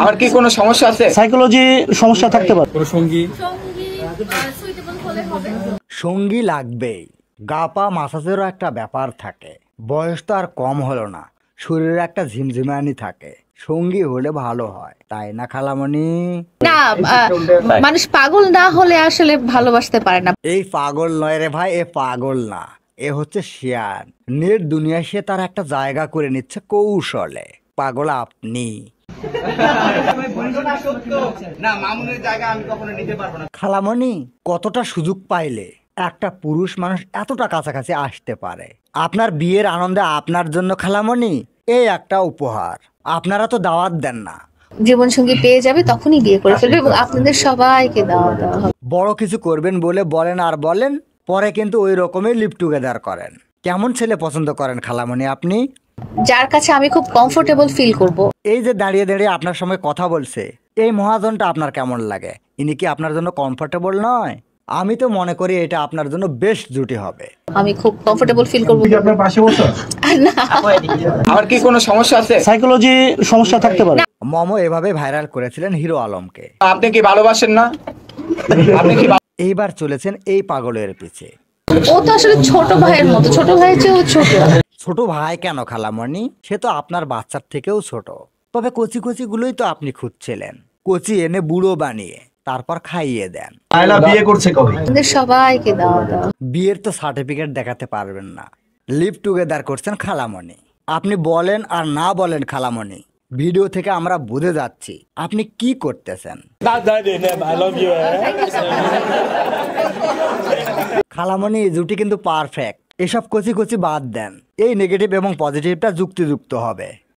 আর কি কোনো সমস্যা আছে? সাইকোলজি সমস্যা থাকতে পারে। কোনো সঙ্গী সঙ্গী লাগবেই। গা পা মাসাজেরও একটা ব্যাপার থাকে। বয়স তো আর কম হলো না, শরীরে একটা ঝিমঝিমানি থাকে। সঙ্গী হলে ভালো হয়, তাই না খালামণি? না, মানুষ পাগল না হলে আসলে ভালোবাসতে পারে না। এই পাগল নয় রে ভাই, এ পাগল না, এ হচ্ছে শিয়ান। নেট দুনিয়ায় সে তার একটা জায়গা করে নিচ্ছে কৌশলে। পাগল আপনি। খালামণি, কতটা সুযোগ পাইলে একটা পুরুষ মানুষ এতটা কাছাকাছি আসতে পারে? আপনার বিয়ের আনন্দে আপনার জন্য খালামণি এই একটা উপহার। আপনারা তো দাওয়াত দেন না। জীবন সঙ্গী পেয়ে যাবে তখনই বিয়ে করে ফেলবে এবং আপনাদের সবাইকে দাওয়াত দেওয়া হবে। বড় কিছু করবেন বলে বলেন আর বলেন, পরে কিন্তু ওই রকমই লিভ টুগেদার করেন। কেমন ছেলে পছন্দ করেন খালামণি আপনি? যার কাছে আমি খুব কমফোর্টেবল ফিল করব। এই যে দাঁড়িয়ে দাঁড়িয়ে আপনার সঙ্গে কথা বলছে, এই মহাজনটা আপনার কেমন লাগে? ইনি কি আপনার জন্য কমফোর্টেবল নয়? আমি তো মনে করি এটা আপনার জন্য বেস্ট জুটি হবে। আমি খুব কমফোর্টেবল ফিল করব। আপনার পাশে বসো। না, আর কি কোনো সমস্যা আছে? সাইকোলজি সমস্যা থাকতে পারে। মমো এভাবে ভাইরাল করেছিলেন হিরো আলমকে। আপনি কি ভালোবাসেন না? আপনি কি এইবার চলেছেন এই পাগলের পিছে। ও তো আসলে ছোট ভাইয়ের মতো, ছোট ভাইয়ের চেয়েও ছোট। ছোট ভাই কেন খালামণি? সে তো আপনার বাচ্চার থেকেও ছোট। তবে কচি কচি গুলোই তো আপনি খুঁজছিলেন। কচি এনে বুড়ো বানিয়ে তারপর খাইয়ে দেন। আয়লা বিয়ে করছে কবে? আপনাদের সবাইকে দাওয়াত দেওয়া হবে। বিয়ের তো সার্টিফিকেট দেখাতে পারবেন না, লিভ টুগেদার করছেন খালামণি। আপনি বলেন আর না বলেন খালামণি, ভিডিও থেকে আমরা বুঝে যাচ্ছি আপনি কি করতেছেন। খালামণি, এই জুটি কিন্তু পারফেক্ট। এসব কচি কচি বাদ দেন, এই নেগেটিভ এবং পজিটিভটা যুক্তিযুক্ত হবে।